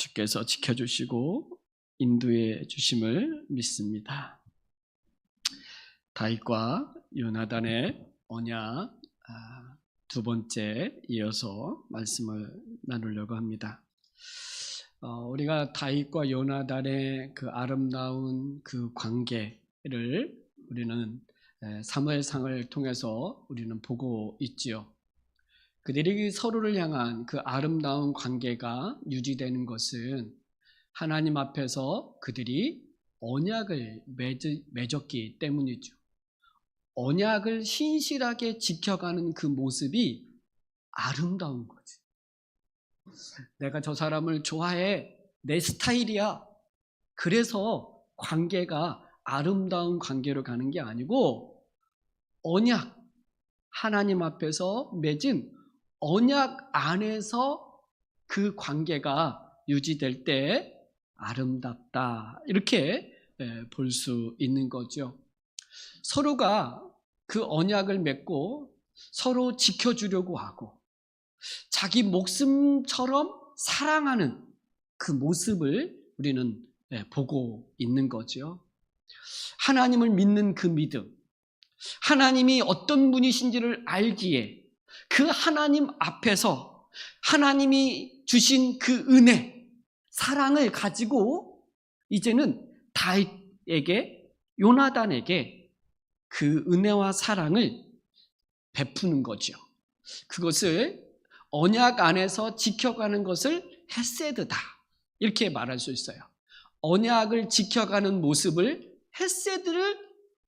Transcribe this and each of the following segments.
주께서 지켜주시고 인도해 주심을 믿습니다. 다윗과 요나단의 언약 두 번째 이어서 말씀을 나누려고 합니다. 우리가 다윗과 요나단의 그 아름다운 그 관계를 우리는 사무엘상을 통해서 우리는 보고 있지요. 그들이 서로를 향한 그 아름다운 관계가 유지되는 것은 하나님 앞에서 그들이 언약을 맺었기 때문이죠. 언약을 신실하게 지켜가는 그 모습이 아름다운 거지. 내가 저 사람을 좋아해, 내 스타일이야. 그래서 관계가 아름다운 관계로 가는 게 아니고 언약, 하나님 앞에서 맺은 언약 안에서 그 관계가 유지될 때 아름답다, 이렇게 볼 수 있는 거죠. 서로가 그 언약을 맺고 서로 지켜주려고 하고 자기 목숨처럼 사랑하는 그 모습을 우리는 보고 있는 거죠. 하나님을 믿는 그 믿음, 하나님이 어떤 분이신지를 알기에 그 하나님 앞에서 하나님이 주신 그 은혜, 사랑을 가지고 이제는 다윗에게, 요나단에게 그 은혜와 사랑을 베푸는 거죠. 그것을 언약 안에서 지켜가는 것을 헤세드다, 이렇게 말할 수 있어요. 언약을 지켜가는 모습을 헤세드를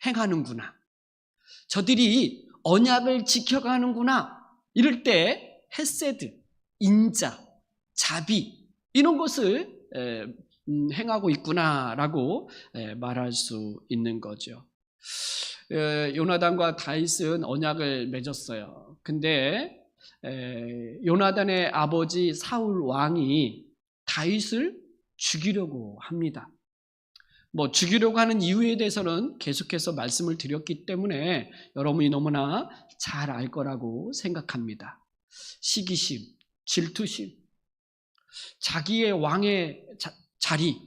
행하는구나, 저들이 언약을 지켜가는구나, 이럴 때 헤세드, 인자, 자비, 이런 것을 행하고 있구나라고 말할 수 있는 거죠. 요나단과 다윗은 언약을 맺었어요. 근데 요나단의 아버지 사울 왕이 다윗을 죽이려고 합니다. 죽이려고 하는 이유에 대해서는 계속해서 말씀을 드렸기 때문에 여러분이 너무나 잘 알 거라고 생각합니다. 시기심, 질투심, 자기의 왕의 자리,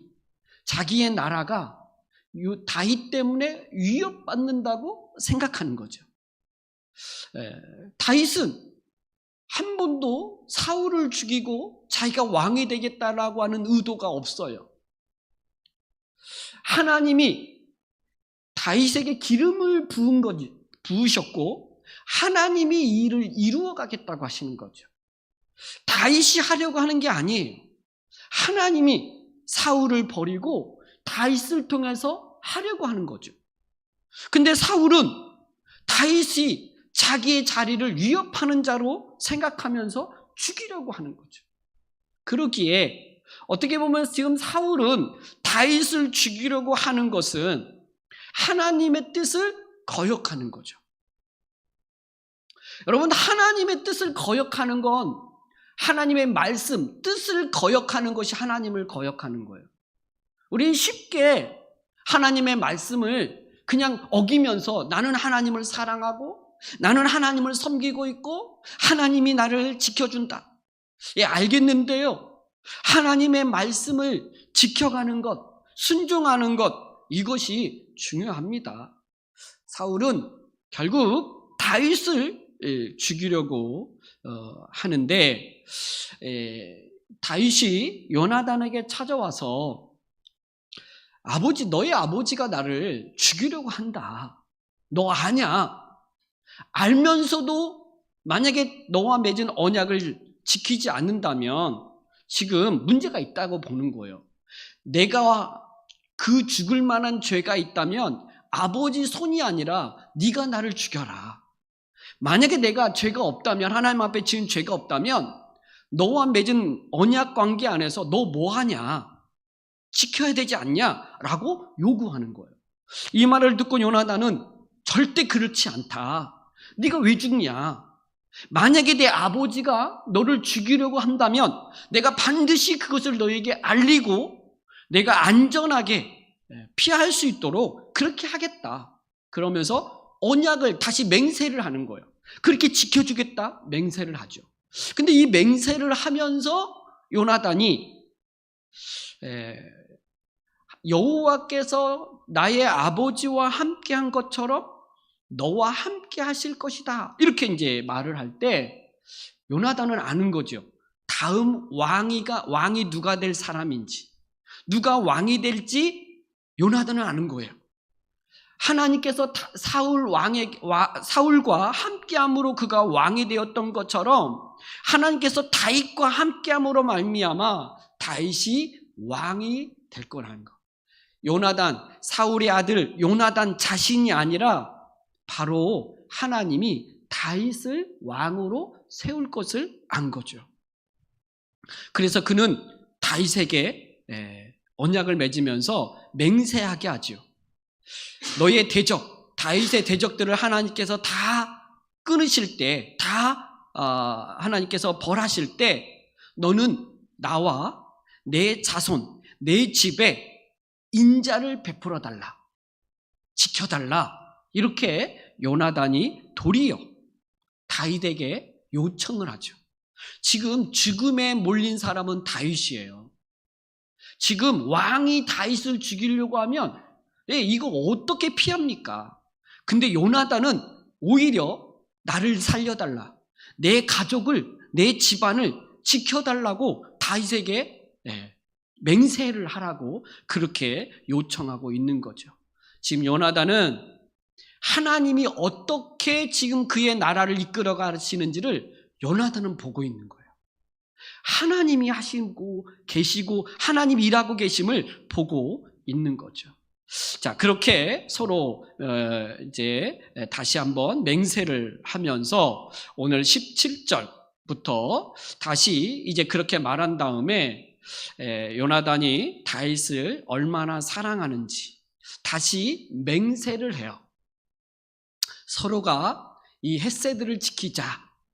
자기의 나라가 다윗 때문에 위협받는다고 생각하는 거죠. 다윗은 한 번도 사울을 죽이고 자기가 왕이 되겠다라고 하는 의도가 없어요. 하나님이 다윗에게 기름을 부으셨고 하나님이 이 일을 이루어 가겠다고 하시는 거죠. 다윗이 하려고 하는 게 아니에요. 하나님이 사울을 버리고 다윗을 통해서 하려고 하는 거죠. 근데 사울은 다윗이 자기의 자리를 위협하는 자로 생각하면서 죽이려고 하는 거죠. 그러기에 어떻게 보면 지금 사울은 다윗을 죽이려고 하는 것은 하나님의 뜻을 거역하는 거죠. 여러분, 하나님의 뜻을 거역하는 건 하나님의 말씀, 뜻을 거역하는 것이 하나님을 거역하는 거예요. 우리는 쉽게 하나님의 말씀을 그냥 어기면서 나는 하나님을 사랑하고 나는 하나님을 섬기고 있고 하나님이 나를 지켜준다. 알겠는데요, 하나님의 말씀을 지켜가는 것, 순종하는 것, 이것이 중요합니다. 사울은 결국 다윗을 죽이려고 하는데 다윗이 요나단에게 찾아와서 아버지, 너의 아버지가 나를 죽이려고 한다. 너 아냐? 알면서도 만약에 너와 맺은 언약을 지키지 않는다면 지금 문제가 있다고 보는 거예요. 내가 그 죽을 만한 죄가 있다면 아버지 손이 아니라 네가 나를 죽여라. 만약에 내가 죄가 없다면, 하나님 앞에 지은 죄가 없다면 너와 맺은 언약 관계 안에서 너 뭐하냐? 지켜야 되지 않냐? 라고 요구하는 거예요. 이 말을 듣고 요나단은 절대 그렇지 않다. 네가 왜 죽냐? 만약에 내 아버지가 너를 죽이려고 한다면 내가 반드시 그것을 너에게 알리고 내가 안전하게 피할 수 있도록 그렇게 하겠다. 그러면서 언약을 다시 맹세를 하는 거예요. 그렇게 지켜주겠다 맹세를 하죠. 근데 이 맹세를 하면서 요나단이 여호와께서 나의 아버지와 함께한 것처럼 너와 함께 하실 것이다. 이렇게 이제 말을 할 때 요나단은 아는 거죠. 다음 왕이 누가 될 사람인지, 누가 왕이 될지 요나단은 아는 거예요. 하나님께서 사울과 함께함으로 그가 왕이 되었던 것처럼 하나님께서 다윗과 함께함으로 말미암아 다윗이 왕이 될 거라는 거. 요나단, 사울의 아들 요나단 자신이 아니라 바로 하나님이 다윗을 왕으로 세울 것을 안 거죠. 그래서 그는 다윗에게 언약을 맺으면서 맹세하게 하죠. 너의 대적, 다윗의 대적들을 하나님께서 다 끊으실 때, 하나님께서 벌하실 때 너는 나와 내 자손, 내 집에 인자를 베풀어 달라, 지켜달라. 이렇게 요나단이 도리어 다윗에게 요청을 하죠. 지금 죽음에 몰린 사람은 다윗이에요. 지금 왕이 다윗을 죽이려고 하면 이거 어떻게 피합니까? 근데 요나단은 오히려 나를 살려달라, 내 가족을, 내 집안을 지켜달라고 다윗에게 맹세를 하라고 그렇게 요청하고 있는 거죠. 지금 요나단은 하나님이 어떻게 지금 그의 나라를 이끌어 가시는지를 요나단은 보고 있는 거예요. 하나님이 하시고 계시고 하나님이 일하고 계심을 보고 있는 거죠. 자, 그렇게 서로 이제 다시 한번 맹세를 하면서 오늘 17절부터 다시 이제 그렇게 말한 다음에 요나단이 다윗을 얼마나 사랑하는지 다시 맹세를 해요. 서로가 이 헤세드를 지키자,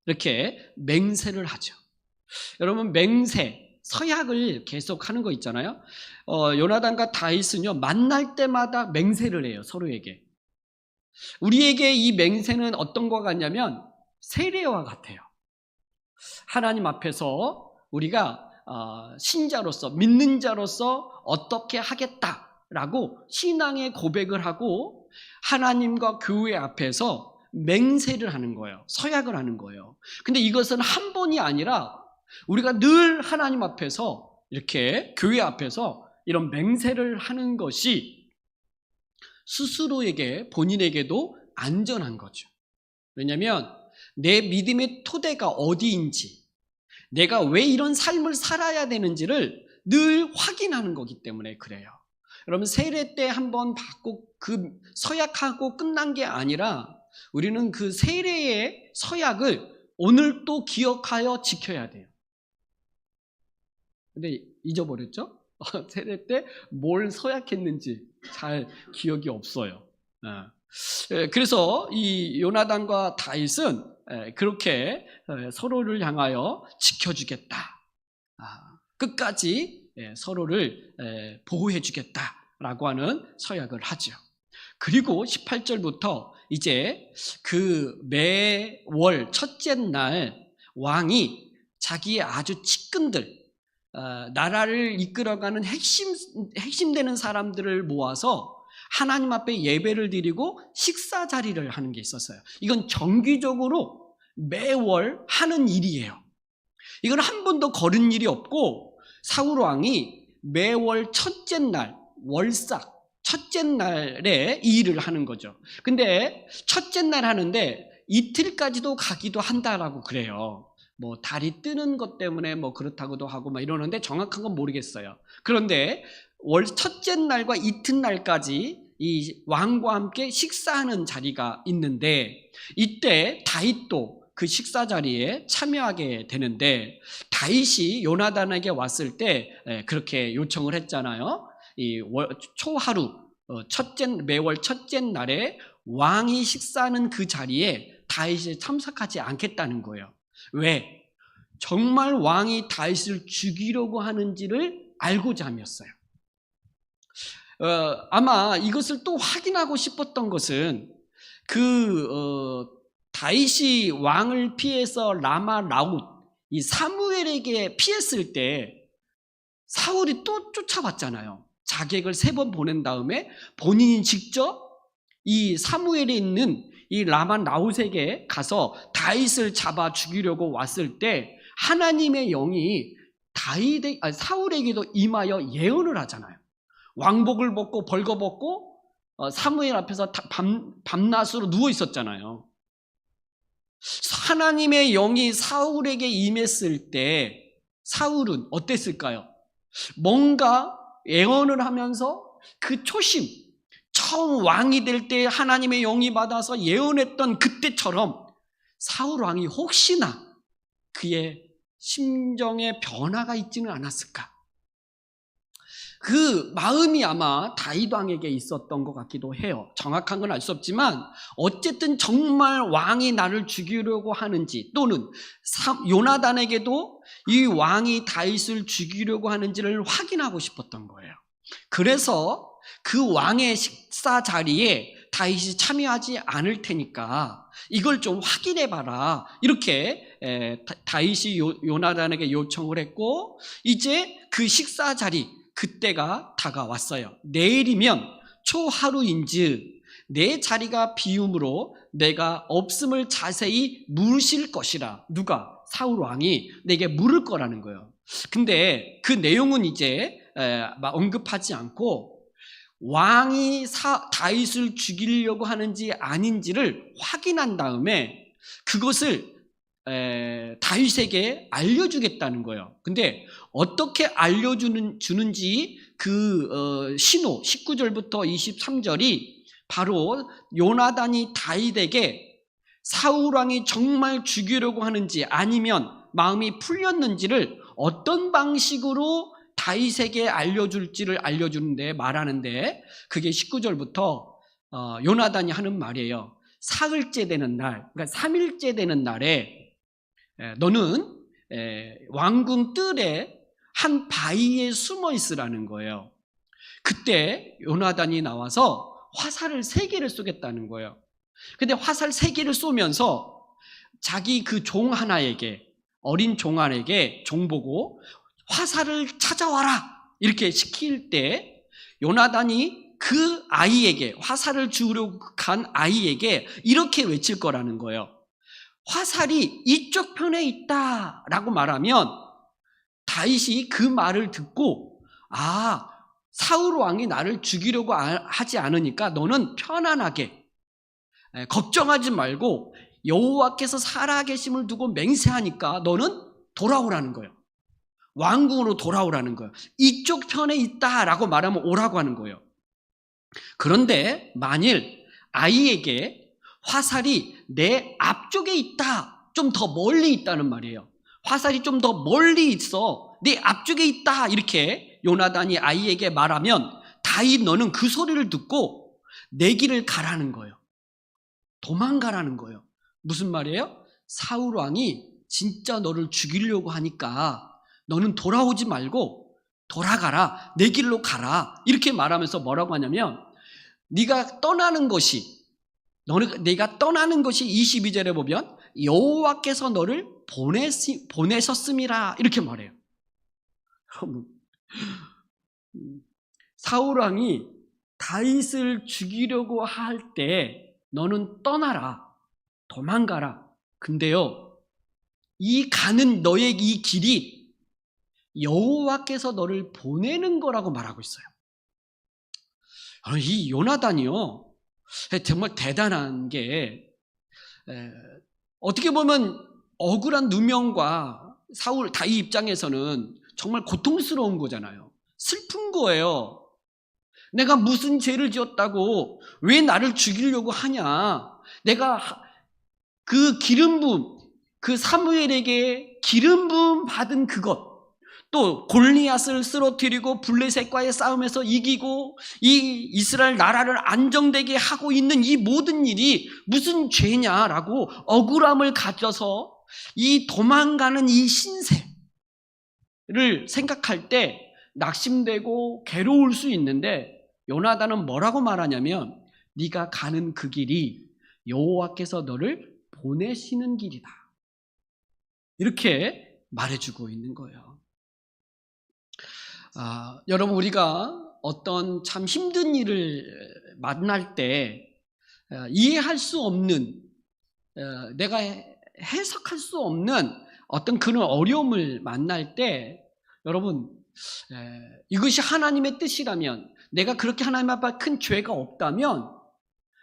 이렇게 맹세를 하죠. 여러분, 맹세, 서약을 계속 하는 거 있잖아요. 요나단과 다윗은요, 만날 때마다 맹세를 해요, 서로에게. 우리에게 이 맹세는 어떤 것 같냐면 세례와 같아요. 하나님 앞에서 우리가 신자로서, 믿는 자로서 어떻게 하겠다라고 신앙의 고백을 하고 하나님과 교회 앞에서 맹세를 하는 거예요. 서약을 하는 거예요. 근데 이것은 한 번이 아니라 우리가 늘 하나님 앞에서, 이렇게 교회 앞에서 이런 맹세를 하는 것이 스스로에게, 본인에게도 안전한 거죠. 왜냐하면 내 믿음의 토대가 어디인지, 내가 왜 이런 삶을 살아야 되는지를 늘 확인하는 거기 때문에 그래요. 여러분, 세례 때 한번 받고 그 서약하고 끝난 게 아니라 우리는 그 세례의 서약을 오늘 또 기억하여 지켜야 돼요. 근데 잊어버렸죠? 세례 때 뭘 서약했는지 잘 기억이 없어요. 그래서 이 요나단과 다윗은 그렇게 서로를 향하여 지켜주겠다, 끝까지 서로를 보호해 주겠다라고 하는 서약을 하죠. 그리고 18절부터 이제 그 매월 첫째 날 왕이 자기의 아주 측근들, 나라를 이끌어가는 핵심되는 사람들을 모아서 하나님 앞에 예배를 드리고 식사 자리를 하는 게 있었어요. 이건 정기적으로 매월 하는 일이에요. 이건 한 번도 거른 일이 없고 사울 왕이 매월 첫째 날, 월삭, 첫째 날에 이 일을 하는 거죠. 근데 첫째 날 하는데 이틀까지도 가기도 한다라고 그래요. 뭐 달이 뜨는 것 때문에 뭐 그렇다고도 하고 막 이러는데 정확한 건 모르겠어요. 그런데 첫째 날과 이튿날까지 이 왕과 함께 식사하는 자리가 있는데 이때 다윗도 그 식사 자리에 참여하게 되는데, 다윗이 요나단에게 왔을 때 그렇게 요청을 했잖아요. 이 초하루, 매월 첫째 날에 왕이 식사하는 그 자리에 다윗이 참석하지 않겠다는 거예요. 왜? 정말 왕이 다윗을 죽이려고 하는지를 알고자 함이었어요. 아마 이것을 또 확인하고 싶었던 것은 다윗이 왕을 피해서 라마 라웃, 이 사무엘에게 피했을 때 사울이 또 쫓아왔잖아요. 자객을 3번 보낸 다음에 본인이 직접 이 사무엘에 있는 이 라마 나웃에게 가서 다윗을 잡아 죽이려고 왔을 때 하나님의 영이 사울에게도 임하여 예언을 하잖아요. 왕복을 벗고 벌거벗고 사무엘 앞에서 밤낮으로 누워 있었잖아요. 하나님의 영이 사울에게 임했을 때 사울은 어땠을까요? 뭔가 예언을 하면서 그 초심, 처음 왕이 될 때 하나님의 영이 받아서 예언했던 그때처럼 사울 왕이 혹시나 그의 심정에 변화가 있지는 않았을까? 그 마음이 아마 다윗 왕에게 있었던 것 같기도 해요. 정확한 건 알 수 없지만 어쨌든 정말 왕이 나를 죽이려고 하는지, 또는 요나단에게도 이 왕이 다윗을 죽이려고 하는지를 확인하고 싶었던 거예요. 그래서 그 왕의 식사 자리에 다윗이 참여하지 않을 테니까 이걸 좀 확인해봐라, 이렇게 다윗이 요나단에게 요청을 했고, 이제 그 식사 자리, 그때가 다가왔어요. 내일이면 초하루인즉 내 자리가 비움으로 내가 없음을 자세히 물으실 것이라. 누가? 사울 왕이 내게 물을 거라는 거예요. 근데 그 내용은 이제 언급하지 않고 왕이 다윗을 죽이려고 하는지 아닌지를 확인한 다음에 그것을 다윗에게 알려주겠다는 거예요. 근데 어떻게 알려주는지 그 신호 19절부터 23절이 바로 요나단이 다윗에게 사울 왕이 정말 죽이려고 하는지 아니면 마음이 풀렸는지를 어떤 방식으로 다윗에게 알려줄지를 알려주는데, 말하는데, 그게 19절부터 요나단이 하는 말이에요. 사흘째 되는 날, 그러니까 3일째 되는 날에 너는 왕궁 뜰에 한 바위에 숨어 있으라는 거예요. 그때 요나단이 나와서 화살을 3개를 쏘겠다는 거예요. 근데 화살 3개를 쏘면서 자기 그 종 하나에게, 어린 종 하나에게 종 보고 화살을 찾아와라 이렇게 시킬 때 요나단이 그 아이에게, 화살을 주우려고 간 아이에게 이렇게 외칠 거라는 거예요. 화살이 이쪽 편에 있다라고 말하면 다윗이 그 말을 듣고, 아, 사울 왕이 나를 죽이려고 하지 않으니까 너는 편안하게 걱정하지 말고 여호와께서 살아계심을 두고 맹세하니까 너는 돌아오라는 거예요. 왕궁으로 돌아오라는 거예요. 이쪽 편에 있다라고 말하면 오라고 하는 거예요. 그런데 만일 아이에게 화살이 내 앞쪽에 있다, 좀 더 멀리 있다는 말이에요. 화살이 좀 더 멀리 있어, 내 앞쪽에 있다, 이렇게 요나단이 아이에게 말하면 다윗 너는 그 소리를 듣고 내 길을 가라는 거예요. 도망가라는 거예요. 무슨 말이에요? 사울 왕이 진짜 너를 죽이려고 하니까 너는 돌아오지 말고 돌아가라, 내 길로 가라, 이렇게 말하면서 뭐라고 하냐면, 네가 떠나는 것이 22절에 보면 여호와께서 너를 보내셨음이라 이렇게 말해요. 사울 왕이 다윗을 죽이려고 할 때 너는 떠나라, 도망가라. 근데요, 이 가는 너의 이 길이 여호와께서 너를 보내는 거라고 말하고 있어요. 이 요나단이요, 정말 대단한 게, 어떻게 보면 억울한 누명과 다윗 입장에서는 정말 고통스러운 거잖아요. 슬픈 거예요. 내가 무슨 죄를 지었다고 왜 나를 죽이려고 하냐. 내가 그 기름 부음, 그 사무엘에게 기름 부음 받은 그것, 또 골리앗을 쓰러뜨리고 블레셋과의 싸움에서 이기고 이 이스라엘 나라를 안정되게 하고 있는 이 모든 일이 무슨 죄냐라고 억울함을 가져서 이 도망가는 이 신세를 생각할 때 낙심되고 괴로울 수 있는데, 요나단은 뭐라고 말하냐면 네가 가는 그 길이 여호와께서 너를 보내시는 길이다, 이렇게 말해주고 있는 거예요. 여러분, 우리가 어떤 참 힘든 일을 만날 때 이해할 수 없는, 내가 해석할 수 없는 어떤 그런 어려움을 만날 때, 여러분, 이것이 하나님의 뜻이라면, 내가 그렇게 하나님 앞에 큰 죄가 없다면,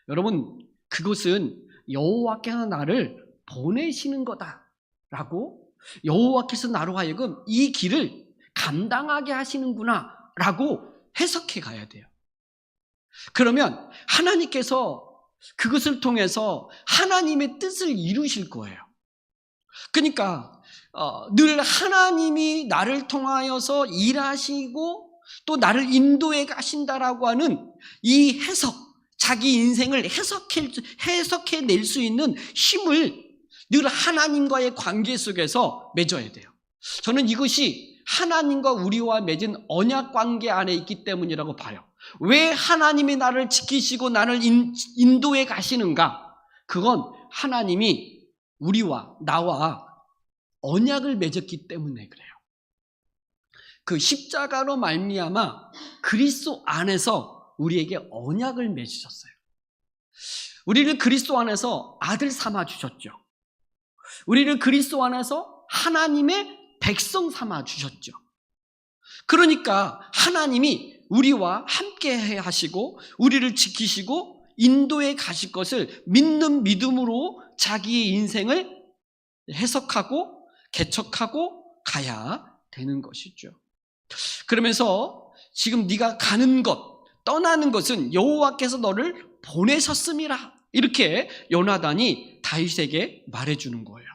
여러분, 그것은 여호와께서 나를 보내시는 거다라고, 여호와께서 나로 하여금 이 길을 감당하게 하시는구나 라고 해석해 가야 돼요. 그러면 하나님께서 그것을 통해서 하나님의 뜻을 이루실 거예요. 그러니까 늘 하나님이 나를 통하여서 일하시고 또 나를 인도해 가신다라고 하는 이 해석, 자기 인생을 해석해낼 수 있는 힘을 늘 하나님과의 관계 속에서 맺어야 돼요. 저는 이것이 하나님과 우리와 맺은 언약 관계 안에 있기 때문이라고 봐요. 왜 하나님이 나를 지키시고 나를 인도해 가시는가? 그건 하나님이 우리와 나와 언약을 맺었기 때문에 그래요. 그 십자가로 말미암아 그리스도 안에서 우리에게 언약을 맺으셨어요. 우리를 그리스도 안에서 아들 삼아 주셨죠. 우리를 그리스도 안에서 하나님의 백성 삼아 주셨죠. 그러니까 하나님이 우리와 함께 하시고 우리를 지키시고 인도해 가실 것을 믿는 믿음으로 자기의 인생을 해석하고 개척하고 가야 되는 것이죠. 그러면서 지금 네가 가는 것, 떠나는 것은 여호와께서 너를 보내셨음이라, 이렇게 요나단이 다윗에게 말해주는 거예요.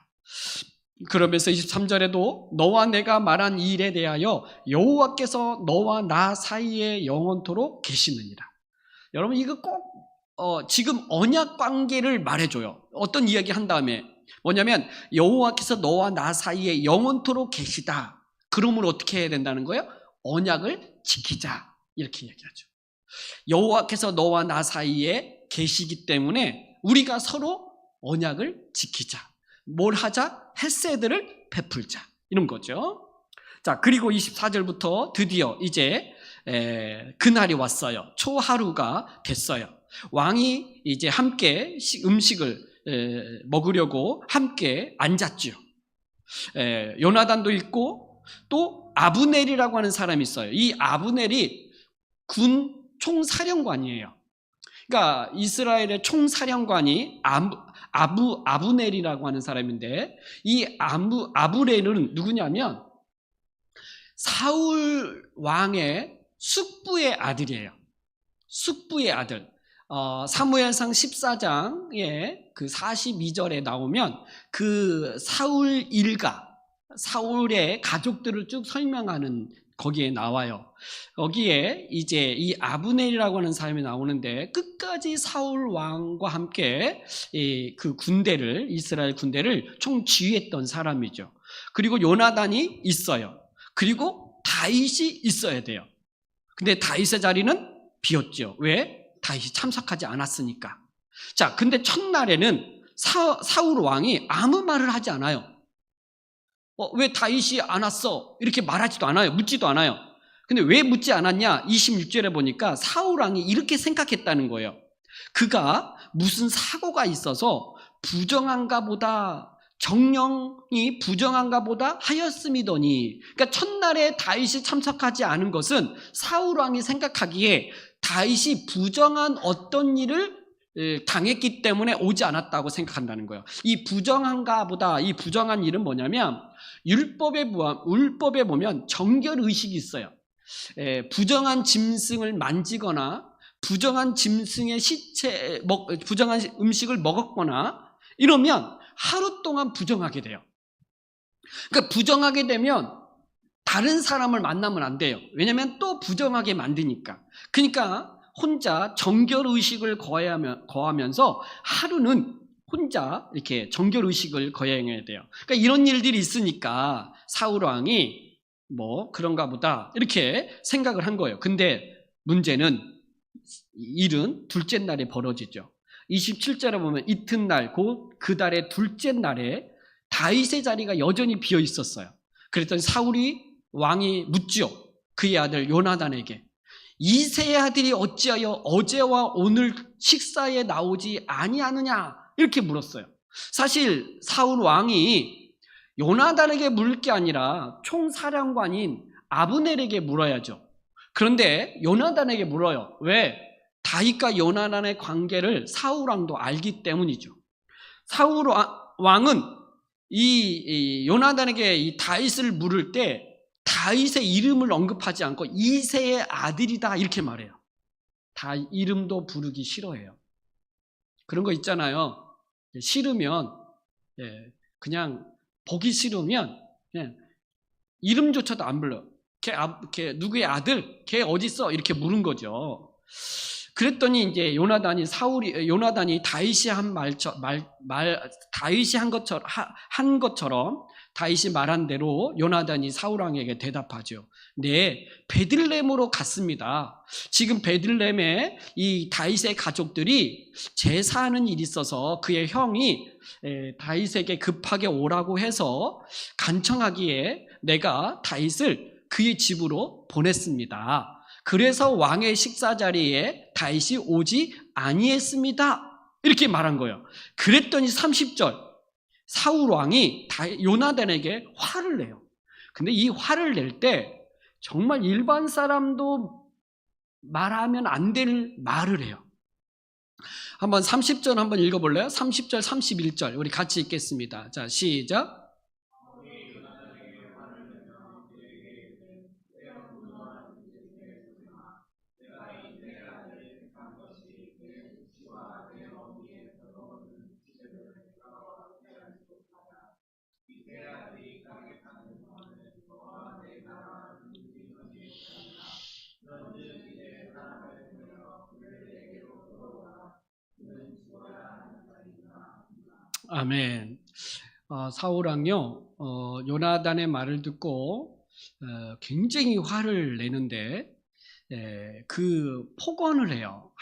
그러면서 23절에도 너와 내가 말한 이 일에 대하여 여호와께서 너와 나 사이에 영원토록 계시느니라. 여러분, 이거 꼭 지금 언약 관계를 말해줘요. 어떤 이야기 한 다음에 뭐냐면 여호와께서 너와 나 사이에 영원토록 계시다. 그러면 어떻게 해야 된다는 거예요? 언약을 지키자, 이렇게 얘기하죠. 여호와께서 너와 나 사이에 계시기 때문에 우리가 서로 언약을 지키자. 뭘 하자? 헤세드를 베풀자, 이런 거죠. 자, 그리고 24절부터 드디어 이제 그날이 왔어요. 초하루가 됐어요. 왕이 이제 함께 음식을 먹으려고 함께 앉았죠. 요나단도 있고 또 아브넬이라고 하는 사람이 있어요. 이 아브넬이 군 총사령관이에요. 그러니까 이스라엘의 총사령관이 아브넬이라고 하는 사람인데, 이 아브넬은 누구냐면 사울 왕의 숙부의 아들이에요. 숙부의 아들. 사무엘상 14장에 그 42절에 나오면 그 사울 일가, 사울의 가족들을 쭉 설명하는 거기에 나와요. 거기에 이제 이 아브넬이라고 하는 사람이 나오는데, 끝까지 사울 왕과 함께 그 군대를, 이스라엘 군대를 총지휘했던 사람이죠. 그리고 요나단이 있어요. 그리고 다윗이 있어야 돼요. 근데 다윗의 자리는 비었죠. 왜? 다윗이 참석하지 않았으니까. 자, 근데 첫날에는 사울 왕이 아무 말을 하지 않아요. 왜 다윗이 안 왔어? 이렇게 말하지도 않아요. 묻지도 않아요. 근데 왜 묻지 않았냐? 26절에 보니까 사울 왕이 이렇게 생각했다는 거예요. 그가 무슨 사고가 있어서 부정한가 보다, 정령이 부정한가 보다 하였음이더니, 그러니까 첫날에 다윗이 참석하지 않은 것은 사울 왕이 생각하기에 다윗이 부정한 어떤 일을 당했기 때문에 오지 않았다고 생각한다는 거예요. 이 부정한가 보다, 이 부정한 일은 뭐냐면, 율법에 보면 정결의식이 있어요. 부정한 짐승을 만지거나 부정한 짐승의 부정한 음식을 먹었거나 이러면 하루 동안 부정하게 돼요. 그러니까 부정하게 되면 다른 사람을 만나면 안 돼요. 왜냐하면 또 부정하게 만드니까. 그러니까 혼자 정결의식을 거하면서 하루는 혼자 이렇게 정결의식을 거행해야 돼요. 그러니까 이런 일들이 있으니까 사울 왕이 뭐 그런가 보다 이렇게 생각을 한 거예요. 근데 문제는 일은 둘째 날에 벌어지죠. 27절에 보면 이튿날 곧 그 달의 둘째 날에 다윗의 자리가 여전히 비어 있었어요. 그랬더니 사울이 왕이 묻죠. 그의 아들 요나단에게 이새의 아들이 어찌하여 어제와 오늘 식사에 나오지 아니하느냐 이렇게 물었어요. 사실 사울 왕이 요나단에게 물을 게 아니라 총사령관인 아브넬에게 물어야죠. 그런데 요나단에게 물어요. 왜? 다윗과 요나단의 관계를 사울 왕도 알기 때문이죠. 사울 왕은 이 요나단에게 이 다윗을 물을 때 다윗의 이름을 언급하지 않고 이새의 아들이다 이렇게 말해요. 다 이름도 부르기 싫어해요. 그런 거 있잖아요. 싫으면 그냥 보기 싫으면 그냥 이름조차도 안 불러. 걔 누구의 아들? 걔 어디 있어? 이렇게 물은 거죠. 그랬더니 이제 요나단이 다윗이 한 것처럼 다윗이 말한 대로 요나단이 사울 왕에게 대답하죠. 네, 베들레헴으로 갔습니다. 지금 베들레헴에 이 다윗의 가족들이 제사하는 일이 있어서 그의 형이 다윗에게 급하게 오라고 해서 간청하기에 내가 다윗을 그의 집으로 보냈습니다. 그래서 왕의 식사 자리에 다윗이 오지 아니했습니다. 이렇게 말한 거예요. 그랬더니 30절 사울 왕이 요나단에게 화를 내요. 근데 이 화를 낼 때 정말 일반 사람도 말하면 안 될 말을 해요. 한번 30절 한번 읽어볼래요? 30절 31절 우리 같이 읽겠습니다. 자, 시작. 아멘. 사울 왕요 요나단의 말을 듣고 굉장히 화를 내는데 그 폭언을 해요.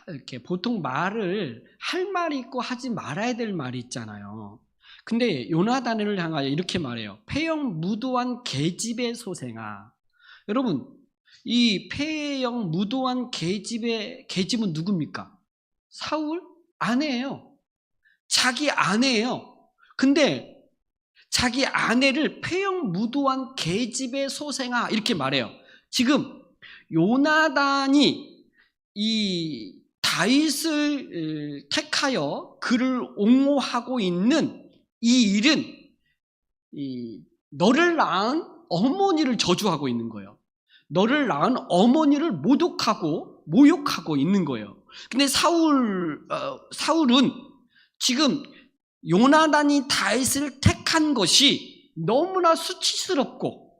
이렇게 보통 말을 할 말이 있고 하지 말아야 될 말이 있잖아요. 근데 요나단을 향하여 이렇게 말해요. 폐영 무도한 계집의 소생아. 여러분, 이 폐영 무도한 계집은 누굽니까? 사울 아내예요. 자기 아내예요. 근데 자기 아내를 폐영 무도한 계집의 소생아 이렇게 말해요. 지금 요나단이 이 다윗을 택하여 그를 옹호하고 있는 이 일은 너를 낳은 어머니를 저주하고 있는 거예요. 너를 낳은 어머니를 모욕하고 있는 거예요. 근데 사울은 지금 요나단이 다윗을 택한 것이 너무나 수치스럽고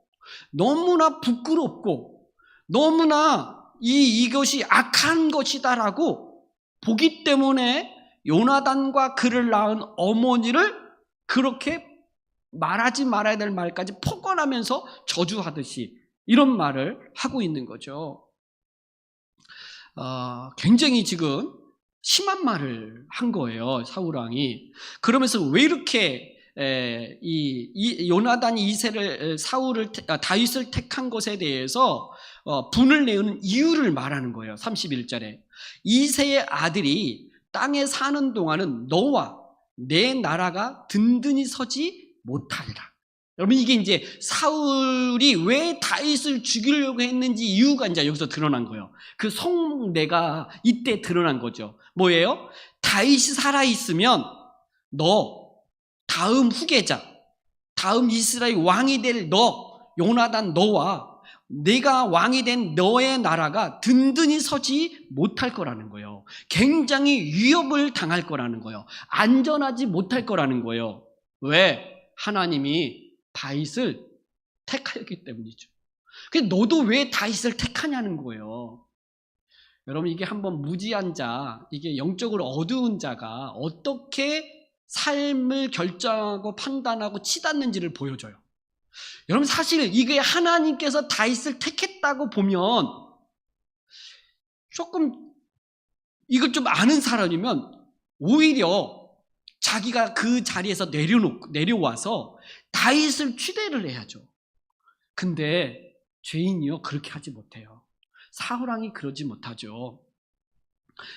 너무나 부끄럽고 너무나 이것이 악한 것이다라고 보기 때문에 요나단과 그를 낳은 어머니를 그렇게 말하지 말아야 될 말까지 폭언하면서 저주하듯이 이런 말을 하고 있는 거죠. 굉장히 지금 심한 말을 한 거예요, 사울왕이. 그러면서 왜 이렇게 이 요나단이 다윗을 택한 것에 대해서 분을 내는 이유를 말하는 거예요. 31절에 이새의 아들이 땅에 사는 동안은 너와 내 나라가 든든히 서지 못하리라. 여러분, 이게 이제 사울이 왜 다윗을 죽이려고 했는지 이유가 이제 여기서 드러난 거예요. 그 속내가 이때 드러난 거죠. 뭐예요? 다윗이 살아있으면 너 다음 후계자, 다음 이스라엘 왕이 될 요나단 너와 내가 왕이 된 너의 나라가 든든히 서지 못할 거라는 거예요. 굉장히 위협을 당할 거라는 거예요. 안전하지 못할 거라는 거예요. 왜? 하나님이 다윗을 택하였기 때문이죠. 근데 너도 왜 다윗을 택하냐는 거예요. 여러분, 이게 한번 무지한 자, 이게 영적으로 어두운 자가 어떻게 삶을 결정하고 판단하고 치닫는지를 보여줘요. 여러분, 사실 이게 하나님께서 다윗을 택했다고 보면 조금 이걸 좀 아는 사람이면 오히려 자기가 그 자리에서 내려와서 다윗을 추대를 해야죠. 근데 죄인이요 그렇게 하지 못해요. 사울 왕이 그러지 못하죠.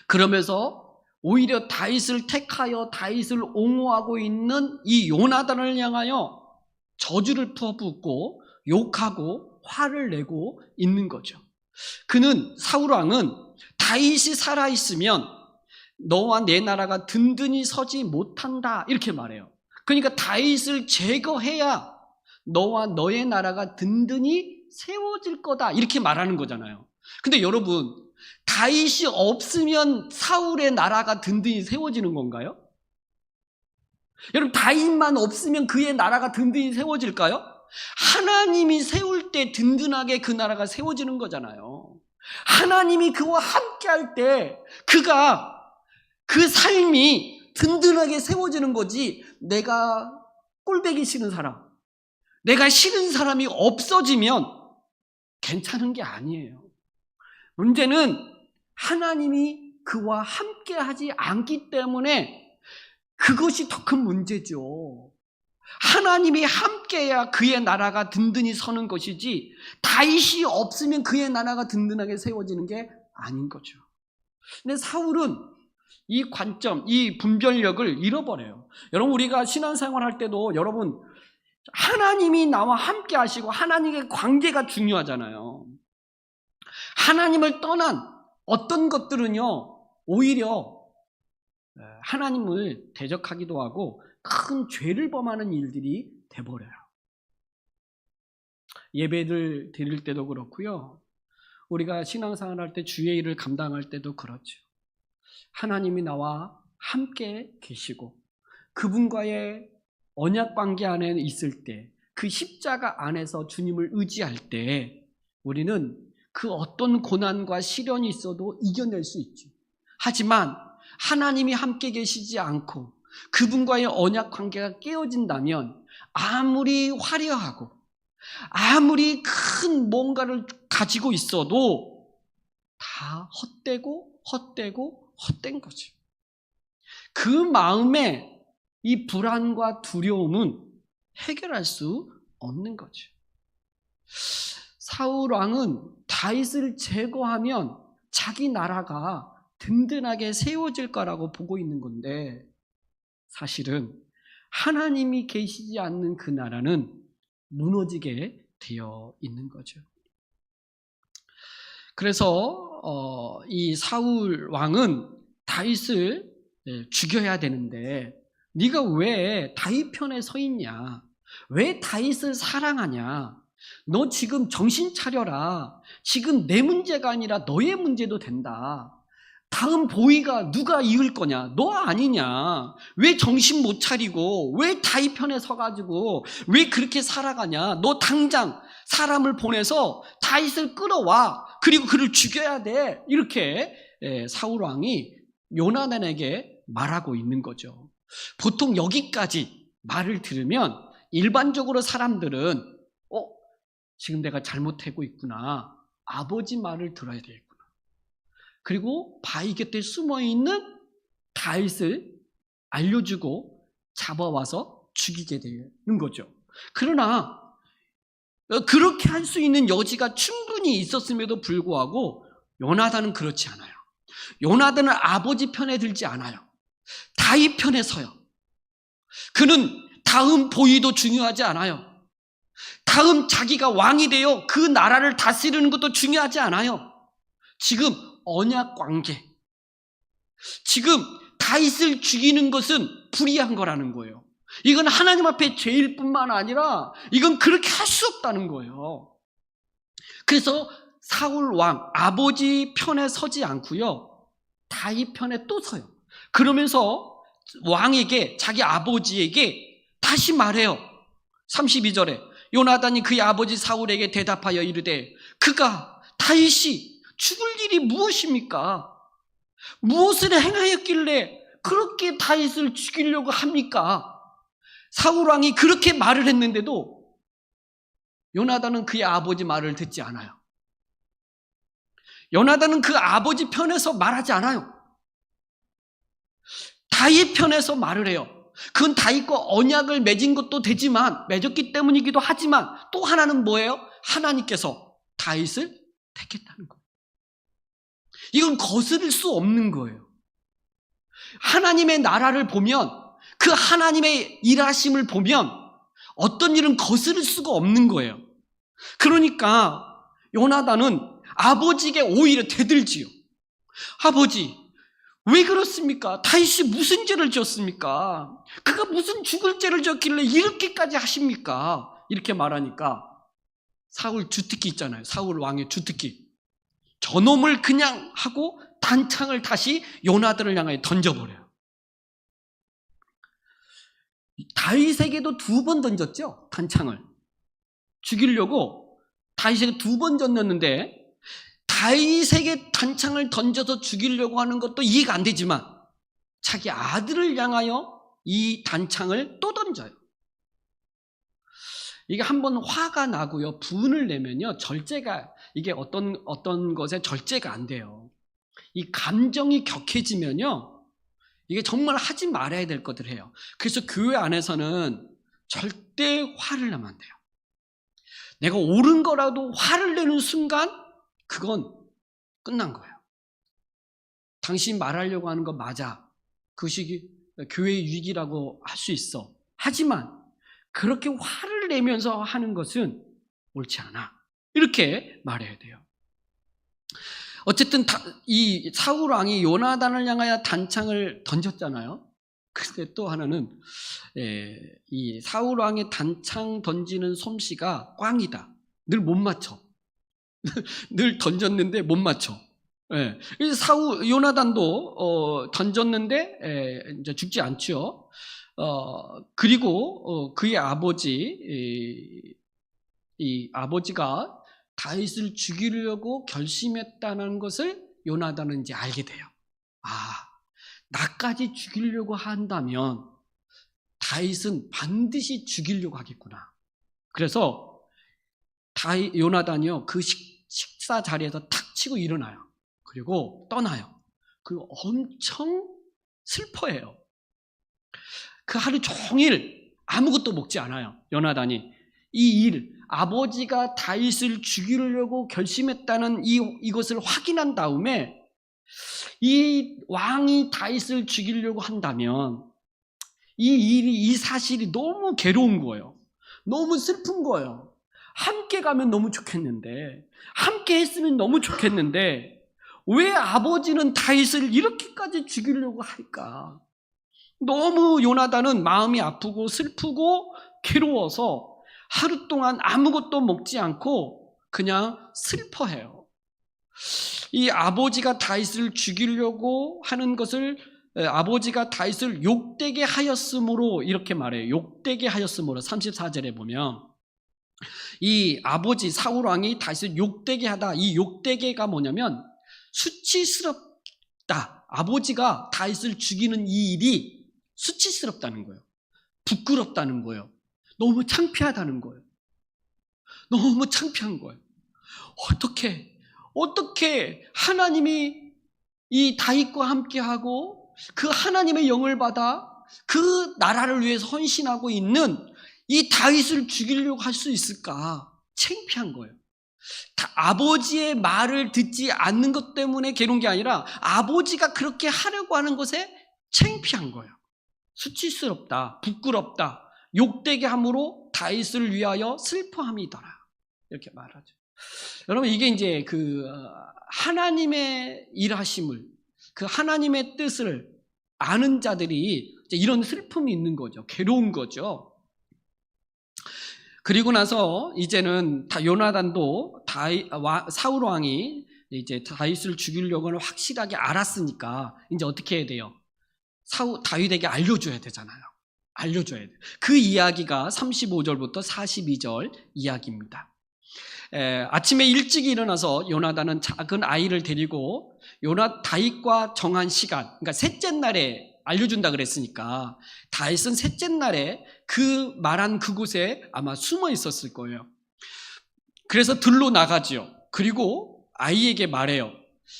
그러면서 오히려 다윗을 택하여 다윗을 옹호하고 있는 이 요나단을 향하여 저주를 퍼붓고 욕하고 화를 내고 있는 거죠. 그는 사울 왕은 다윗이 살아있으면 너와 내 나라가 든든히 서지 못한다 이렇게 말해요. 그러니까 다윗을 제거해야 너와 너의 나라가 든든히 세워질 거다 이렇게 말하는 거잖아요. 근데 여러분, 다윗이 없으면 사울의 나라가 든든히 세워지는 건가요? 여러분, 다윗만 없으면 그의 나라가 든든히 세워질까요? 하나님이 세울 때 든든하게 그 나라가 세워지는 거잖아요. 하나님이 그와 함께 할 때 그가 그 삶이 든든하게 세워지는 거지, 내가 꼴보기 싫은 사람, 내가 싫은 사람이 없어지면 괜찮은 게 아니에요. 문제는 하나님이 그와 함께 하지 않기 때문에 그것이 더 큰 문제죠. 하나님이 함께해야 그의 나라가 든든히 서는 것이지, 다윗이 없으면 그의 나라가 든든하게 세워지는 게 아닌 거죠. 근데 사울은 이 관점, 이 분별력을 잃어버려요. 여러분, 우리가 신앙생활 할 때도 여러분, 하나님이 나와 함께 하시고 하나님의 관계가 중요하잖아요. 하나님을 떠난 어떤 것들은요, 오히려 하나님을 대적하기도 하고 큰 죄를 범하는 일들이 돼버려요. 예배를 드릴 때도 그렇고요, 우리가 신앙생활 할 때 주의 일을 감당할 때도 그렇죠. 하나님이 나와 함께 계시고 그분과의 언약 관계 안에 있을 때, 그 십자가 안에서 주님을 의지할 때 우리는 그 어떤 고난과 시련이 있어도 이겨낼 수 있죠. 하지만 하나님이 함께 계시지 않고 그분과의 언약 관계가 깨어진다면 아무리 화려하고 아무리 큰 뭔가를 가지고 있어도 다 헛된 거죠. 그 마음에 이 불안과 두려움은 해결할 수 없는 거죠. 사울 왕은 다윗을 제거하면 자기 나라가 든든하게 세워질 거라고 보고 있는 건데, 사실은 하나님이 계시지 않는 그 나라는 무너지게 되어 있는 거죠. 그래서 이 사울 왕은 다윗을 죽여야 되는데, 네가 왜 다윗 편에 서 있냐? 왜 다윗을 사랑하냐? 너 지금 정신 차려라. 지금 내 문제가 아니라 너의 문제도 된다. 다음 보위가 누가 이을 거냐? 너 아니냐? 왜 정신 못 차리고 왜 다윗 편에 서가지고 왜 그렇게 살아가냐? 너 당장 사람을 보내서 다윗을 끌어와. 그리고 그를 죽여야 돼. 이렇게 사울 왕이 요나단에게 말하고 있는 거죠. 보통 여기까지 말을 들으면 일반적으로 사람들은 지금 내가 잘못하고 있구나. 아버지 말을 들어야 되겠구나. 그리고 바위 곁에 숨어있는 다윗을 알려주고 잡아와서 죽이게 되는 거죠. 그러나 그렇게 할 수 있는 여지가 충분히 있었음에도 불구하고 요나단은 그렇지 않아요. 요나단은 아버지 편에 들지 않아요. 다윗 편에 서요. 그는 다음 보위도 중요하지 않아요. 다음 자기가 왕이 되어 그 나라를 다스리는 것도 중요하지 않아요. 지금 언약 관계, 지금 다윗을 죽이는 것은 불의한 거라는 거예요. 이건 하나님 앞에 죄일 뿐만 아니라 이건 그렇게 할 수 없다는 거예요. 그래서 사울 왕 아버지 편에 서지 않고요, 다윗 편에 또 서요. 그러면서 왕에게, 자기 아버지에게 다시 말해요. 32절에 요나단이 그의 아버지 사울에게 대답하여 이르되, 그가 다윗이 죽을 일이 무엇입니까? 무엇을 행하였길래 그렇게 다윗을 죽이려고 합니까? 사울 왕이 그렇게 말을 했는데도 요나단은 그의 아버지 말을 듣지 않아요. 요나단은 그 아버지 편에서 말하지 않아요. 다윗 편에서 말을 해요. 그건 다윗과 언약을 맺은 것도 되지만, 맺었기 때문이기도 하지만, 또 하나는 뭐예요? 하나님께서 다윗을 택했다는 거예요. 이건 거스를 수 없는 거예요. 하나님의 나라를 보면, 그 하나님의 일하심을 보면 어떤 일은 거스를 수가 없는 거예요. 그러니까 요나단은 아버지에게 오히려 대들지요. 아버지, 왜 그렇습니까? 다윗이 무슨 죄를 지었습니까? 그가 무슨 죽을 죄를 지었길래 이렇게까지 하십니까? 이렇게 말하니까 사울 주특기 있잖아요. 사울 왕의 주특기. 저놈을 그냥 하고 단창을 다시 요나단을 향하여 던져버려요. 다윗에게도 2번 던졌죠. 단창을. 죽이려고 다윗에게 2번 던졌는데 다윗에게 단창을 던져서 죽이려고 하는 것도 이해가 안 되지만 자기 아들을 향하여 이 단창을 또 던져요. 이게 한번 화가 나고요, 분을 내면요, 절제가, 이게 어떤 것에 절제가 안 돼요. 이 감정이 격해지면요, 이게 정말 하지 말아야 될 것을 해요. 그래서 교회 안에서는 절대 화를 내면 안 돼요. 내가 옳은 거라도 화를 내는 순간 그건 끝난 거예요. 당신 말하려고 하는 거 맞아. 그것이 교회의 위기라고 할 수 있어. 하지만 그렇게 화를 내면서 하는 것은 옳지 않아. 이렇게 말해야 돼요. 어쨌든 이 사울 왕이 요나단을 향하여 단창을 던졌잖아요. 근데 또 하나는 이 사울 왕의 단창 던지는 솜씨가 꽝이다. 늘 못 맞춰. 늘 던졌는데 못 맞춰. 요나단도 던졌는데 이제 죽지 않죠. 그리고 그의 아버지, 이 아버지가 다윗을 죽이려고 결심했다는 것을 요나단은 이제 알게 돼요. 나까지 죽이려고 한다면 다윗은 반드시 죽이려고 하겠구나. 그래서 요나단이요, 그 식사 자리에서 탁 치고 일어나요. 그리고 떠나요. 그리고 엄청 슬퍼해요. 그 하루 종일 아무것도 먹지 않아요. 요나단이 아버지가 다윗을 죽이려고 결심했다는 이것을 확인한 다음에 이 왕이 다윗을 죽이려고 한다면 이 사실이 너무 괴로운 거예요. 너무 슬픈 거예요. 함께 가면 너무 좋겠는데, 함께 했으면 너무 좋겠는데 왜 아버지는 다윗을 이렇게까지 죽이려고 할까? 너무 요나단은 마음이 아프고 슬프고 괴로워서 하루 동안 아무것도 먹지 않고 그냥 슬퍼해요. 이 아버지가 다윗을 죽이려고 하는 것을 아버지가 다윗을 욕되게 하였으므로 이렇게 말해요. 욕되게 하였으므로 34절에 보면 이 아버지 사울 왕이 다윗을 욕되게 하다. 이 욕되게가 뭐냐면 수치스럽다. 아버지가 다윗을 죽이는 이 일이 수치스럽다는 거예요. 부끄럽다는 거예요. 너무 창피하다는 거예요. 너무 창피한 거예요. 어떻게 하나님이 이 다윗과 함께하고 그 하나님의 영을 받아 그 나라를 위해서 헌신하고 있는 이 다윗을 죽이려고 할 수 있을까? 창피한 거예요. 아버지의 말을 듣지 않는 것 때문에 괴로운 게 아니라 아버지가 그렇게 하려고 하는 것에 창피한 거예요. 수치스럽다, 부끄럽다, 욕되게 함으로 다윗을 위하여 슬퍼함이더라. 이렇게 말하죠. 여러분, 이게 이제 그 하나님의 일하심을, 그 하나님의 뜻을 아는 자들이 이제 이런 슬픔이 있는 거죠. 괴로운 거죠. 그리고 나서 이제는 요나단도 사울 왕이 이제 다윗을 죽이려고 하는 확실하게 알았으니까 이제 어떻게 해야 돼요? 다윗에게 알려줘야 되잖아요. 알려줘야 돼요. 그 이야기가 35절부터 42절 이야기입니다. 아침에 일찍 일어나서 요나단은 작은 아이를 데리고 다윗과 정한 시간, 그러니까 셋째 날에 알려준다 그랬으니까 다윗은 셋째 날에 그 말한 그곳에 아마 숨어 있었을 거예요. 그래서 들로 나가지요. 그리고 아이에게 말해요.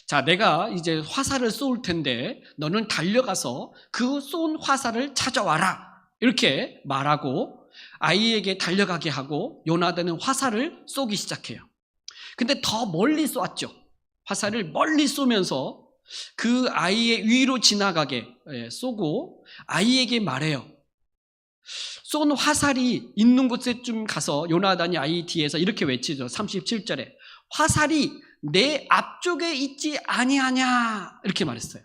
자, 내가 이제 화살을 쏠 텐데 너는 달려가서 그 쏜 화살을 찾아와라. 이렇게 말하고 아이에게 달려가게 하고 요나단은 화살을 쏘기 시작해요. 근데 더 멀리 쏘았죠. 화살을 멀리 쏘면서 그 아이의 위로 지나가게 쏘고 아이에게 말해요. 쏜 화살이 있는 곳에 좀 가서 요나단이 아이 뒤에서 이렇게 외치죠. 37절에 화살이 내 앞쪽에 있지 아니하냐 이렇게 말했어요.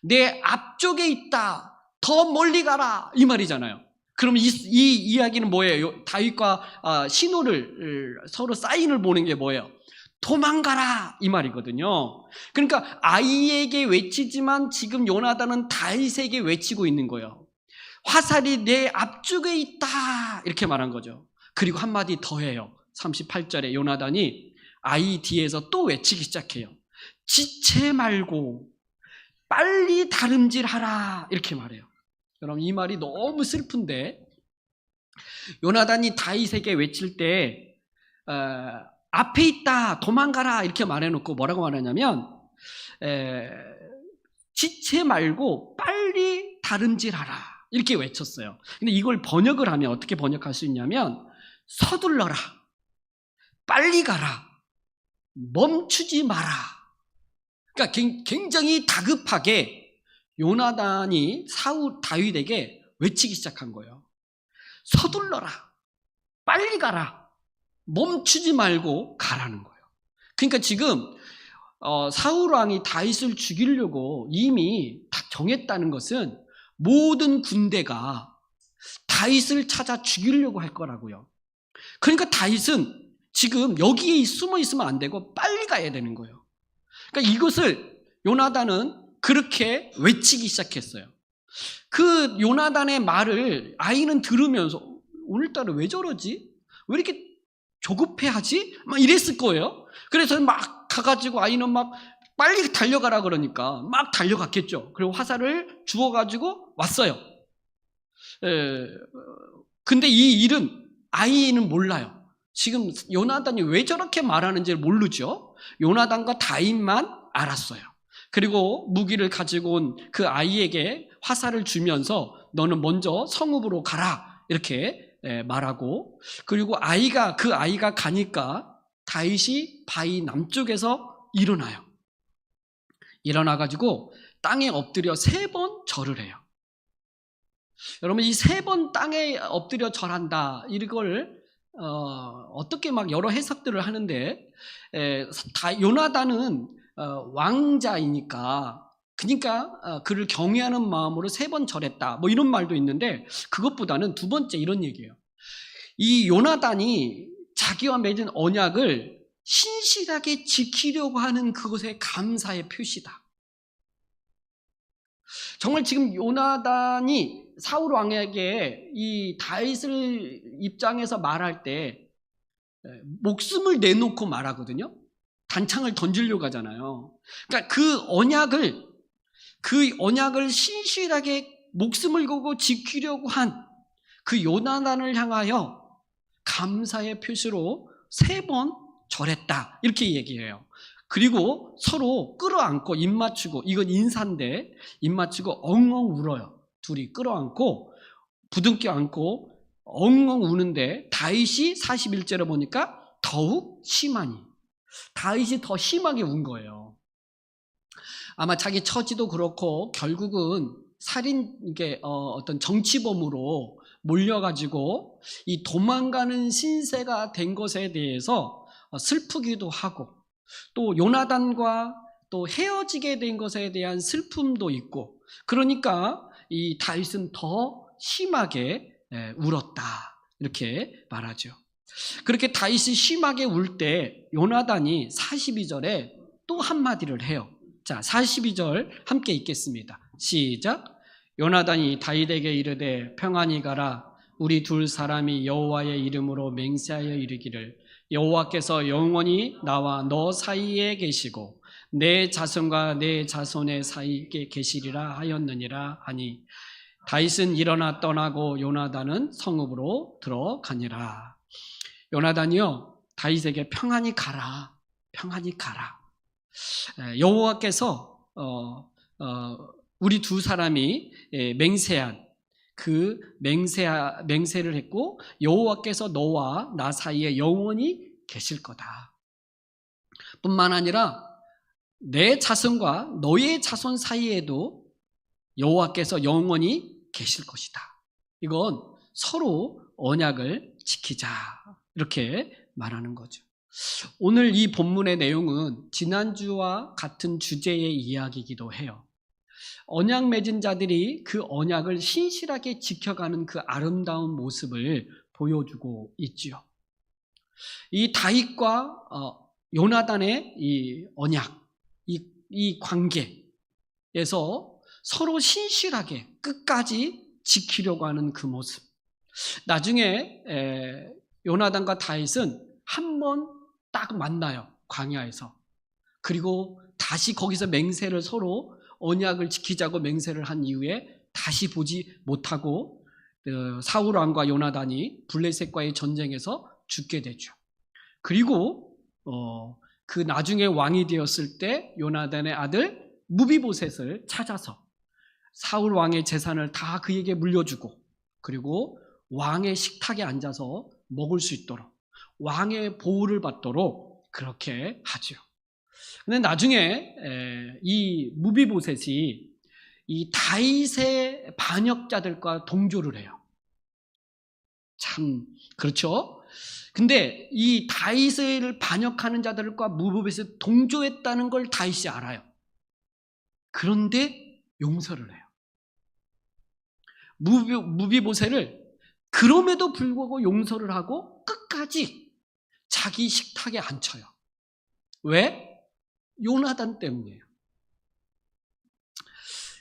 내 앞쪽에 있다. 더 멀리 가라 이 말이잖아요. 그럼 이 이야기는 뭐예요? 다윗과 신호를 서로 사인을 보는 게 뭐예요? 도망가라 이 말이거든요. 그러니까 아이에게 외치지만 지금 요나단은 다윗에게 외치고 있는 거예요. 화살이 내 앞쪽에 있다 이렇게 말한 거죠. 그리고 한마디 더 해요. 38절에 요나단이 아이 뒤에서 또 외치기 시작해요. 지체 말고 빨리 다름질하라 이렇게 말해요. 여러분 이 말이 너무 슬픈데 요나단이 다윗에게 외칠 때 앞에 있다 도망가라 이렇게 말해놓고 뭐라고 말하냐면 지체 말고 빨리 다름질하라 이렇게 외쳤어요. 근데 이걸 번역을 하면 어떻게 번역할 수 있냐면 서둘러라, 빨리 가라, 멈추지 마라. 그러니까 굉장히 다급하게 요나단이 다윗에게 외치기 시작한 거예요. 서둘러라, 빨리 가라, 멈추지 말고 가라는 거예요. 그러니까 지금 사울 왕이 다윗을 죽이려고 이미 다 정했다는 것은 모든 군대가 다윗을 찾아 죽이려고 할 거라고요. 그러니까 다윗은 지금 여기에 숨어 있으면 안 되고 빨리 가야 되는 거예요. 그러니까 이것을 요나단은 그렇게 외치기 시작했어요. 그 요나단의 말을 아이는 들으면서 오늘따라 왜 저러지? 왜 이렇게 조급해하지? 막 이랬을 거예요. 그래서 막 가가지고 아이는 막 빨리 달려가라 그러니까 막 달려갔겠죠. 그리고 화살을 주워가지고 왔어요. 근데 이 일은 아이는 몰라요. 지금 요나단이 왜 저렇게 말하는지 모르죠. 요나단과 다윗만 알았어요. 그리고 무기를 가지고 온 그 아이에게 화살을 주면서 너는 먼저 성읍으로 가라 이렇게 말하고, 그리고 그 아이가 가니까 다윗이 바위 남쪽에서 일어나요. 일어나가지고 땅에 엎드려 3번 절을 해요. 여러분 이 3번 땅에 엎드려 절한다 이걸 어떻게 막 여러 해석들을 하는데 요나단은 왕자이니까 그러니까 그를 경외하는 마음으로 3번 절했다 뭐 이런 말도 있는데, 그것보다는 두 번째 이런 얘기예요. 이 요나단이 자기와 맺은 언약을 신실하게 지키려고 하는 그것의 감사의 표시다. 정말 지금 요나단이 사울 왕에게 이 다윗을 입장에서 말할 때 목숨을 내놓고 말하거든요. 단창을 던지려고 하잖아요. 그러니까 그 언약을 신실하게 목숨을 걸고 지키려고 한 그 요나단을 향하여 감사의 표시로 3번 절했다 이렇게 얘기해요. 그리고 서로 끌어안고 입 맞추고, 이건 인사인데 입 맞추고 엉엉 울어요. 둘이 끌어안고 부둥켜 안고 엉엉 우는데 다윗이 41절에 보니까 더욱 심하니, 다윗이 더 심하게 운 거예요. 아마 자기 처지도 그렇고 결국은 이게 어떤 정치범으로 몰려가지고 이 도망가는 신세가 된 것에 대해서 슬프기도 하고, 또 요나단과 또 헤어지게 된 것에 대한 슬픔도 있고, 그러니까 이 다윗은 더 심하게 울었다 이렇게 말하죠. 그렇게 다윗이 심하게 울 때 요나단이 42절에 또 한마디를 해요. 자, 42절 함께 읽겠습니다. 시작. 요나단이 다윗에게 이르되 평안히 가라. 우리 둘 사람이 여호와의 이름으로 맹세하여 이르기를 여호와께서 영원히 나와 너 사이에 계시고 내 자손과 내 자손의 사이에 계시리라 하였느니라 하니, 다윗은 일어나 떠나고 요나단은 성읍으로 들어가니라. 요나단이요 다윗에게 평안히 가라, 평안히 가라. 여호와께서 우리 두 사람이 맹세한 그 맹세를 했고, 여호와께서 너와 나 사이에 영원히 계실 거다. 뿐만 아니라 내 자손과 너의 자손 사이에도 여호와께서 영원히 계실 것이다. 이건 서로 언약을 지키자, 이렇게 말하는 거죠. 오늘 이 본문의 내용은 지난주와 같은 주제의 이야기이기도 해요. 언약 맺은 자들이 그 언약을 신실하게 지켜가는 그 아름다운 모습을 보여주고 있지요. 이 다윗과 요나단의 이 언약, 이 관계에서 서로 신실하게 끝까지 지키려고 하는 그 모습. 나중에 요나단과 다윗은 한 번 딱 만나요, 광야에서. 그리고 다시 거기서 맹세를, 서로 언약을 지키자고 맹세를 한 이후에 다시 보지 못하고 사울 왕과 요나단이 블레셋과의 전쟁에서 죽게 되죠. 그리고 그 나중에 왕이 되었을 때 요나단의 아들 무비보셋을 찾아서 사울 왕의 재산을 다 그에게 물려주고, 그리고 왕의 식탁에 앉아서 먹을 수 있도록, 왕의 보호를 받도록 그렇게 하죠. 근데 나중에 이 무비보셋이 이 다윗의 반역자들과 동조를 해요. 참 그렇죠? 근데 이 다윗을 반역하는 자들과 무비보셋이 동조했다는 걸 다윗이 알아요. 그런데 용서를 해요. 무비보셋을 그럼에도 불구하고 용서를 하고 끝까지 자기 식탁에 앉혀요. 왜? 요나단 때문이에요.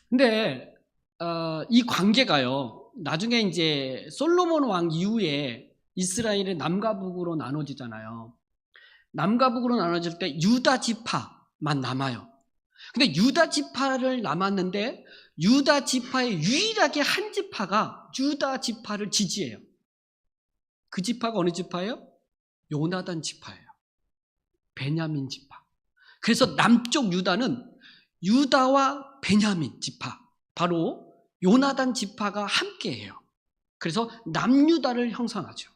근데 이 관계가요, 나중에 이제 솔로몬 왕 이후에 이스라엘이 남과 북으로 나눠지잖아요. 남과 북으로 나눠질 때 유다 지파만 남아요. 근데 유다 지파를 남았는데 유다 지파의 유일하게 한 지파가 유다 지파를 지지해요. 그 지파가 어느 지파예요? 요나단 지파예요. 베냐민 지파. 그래서 남쪽 유다는 유다와 베냐민 지파, 바로 요나단 지파가 함께해요. 그래서 남유다를 형성하죠.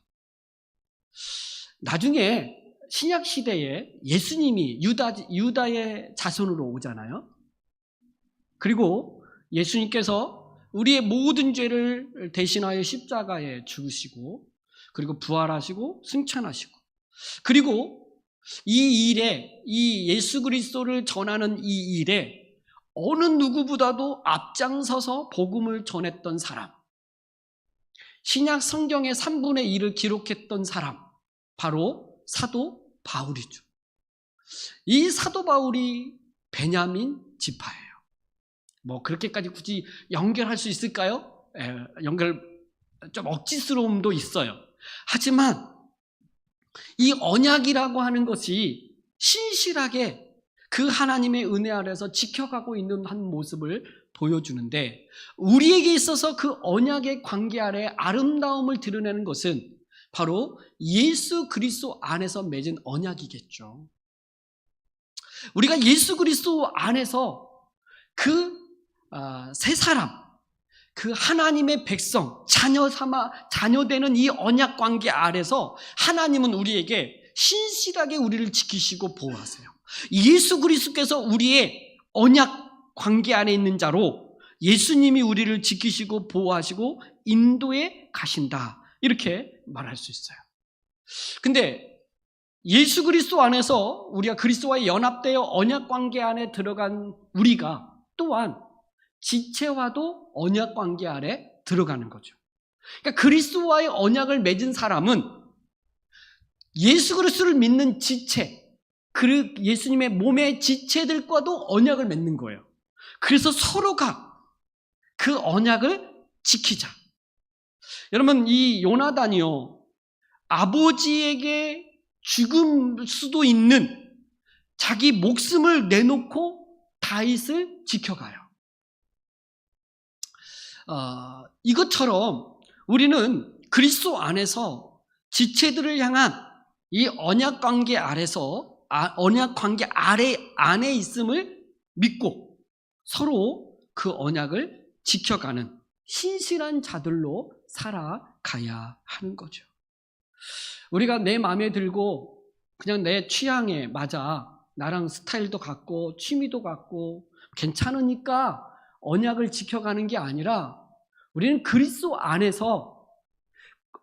나중에 신약 시대에 예수님이 유다의 자손으로 오잖아요. 그리고 예수님께서 우리의 모든 죄를 대신하여 십자가에 죽으시고, 그리고 부활하시고 승천하시고, 그리고 이 일에, 이 예수 그리스도를 전하는 이 일에 어느 누구보다도 앞장서서 복음을 전했던 사람, 신약 성경의 3분의 1을 기록했던 사람, 바로 사도 바울이죠. 이 사도 바울이 베냐민 지파예요. 뭐 그렇게까지 굳이 연결할 수 있을까요? 연결 좀 억지스러움도 있어요. 하지만 이 언약이라고 하는 것이 신실하게 그 하나님의 은혜 아래서 지켜가고 있는 한 모습을 보여주는데, 우리에게 있어서 그 언약의 관계 아래 아름다움을 드러내는 것은 바로 예수 그리스도 안에서 맺은 언약이겠죠. 우리가 예수 그리스도 안에서 그 새 사람, 그 하나님의 백성, 자녀되는 이 언약 관계 아래서 하나님은 우리에게 신실하게 우리를 지키시고 보호하세요. 예수 그리스도께서 우리의 언약 관계 안에 있는 자로 예수님이 우리를 지키시고 보호하시고 인도에 가신다, 이렇게 말할 수 있어요. 근데 예수 그리스도 안에서 우리가 그리스도와 연합되어 언약 관계 안에 들어간 우리가 또한 지체와도 언약 관계 아래 들어가는 거죠. 그러니까 그리스도와의 언약을 맺은 사람은 예수 그리스도를 믿는 지체, 그 예수님의 몸의 지체들과도 언약을 맺는 거예요. 그래서 서로가 그 언약을 지키자. 여러분, 이 요나단이요, 아버지에게 죽을 수도 있는 자기 목숨을 내놓고 다윗을 지켜가요. 이것처럼 우리는 그리스도 안에서 지체들을 향한 이 언약 관계 아래서, 언약 관계 안에 있음을 믿고 서로 그 언약을 지켜가는 신실한 자들로 살아가야 하는 거죠. 우리가 내 마음에 들고 그냥 내 취향에 맞아 나랑 스타일도 같고 취미도 같고 괜찮으니까 언약을 지켜가는 게 아니라 우리는 그리스도 안에서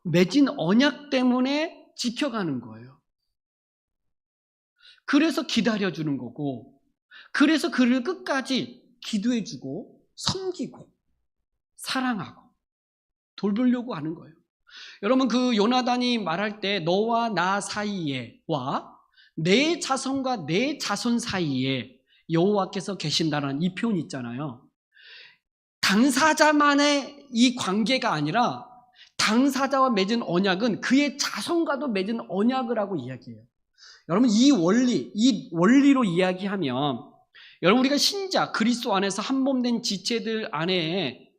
맺은 언약 때문에 지켜가는 거예요. 그래서 기다려주는 거고, 그래서 그를 끝까지 기도해주고 섬기고 사랑하고 돌보려고 하는 거예요. 여러분, 그 요나단이 말할 때 너와 나 사이에와 내 자손과 내 자손 사이에 여호와께서 계신다는 이 표현 있잖아요. 당사자만의 이 관계가 아니라 당사자와 맺은 언약은 그의 자손과도 맺은 언약을 하고 이야기해요. 여러분, 이 원리로 이야기하면, 여러분, 우리가 신자, 그리스도 안에서 한 몸 된 지체들 안에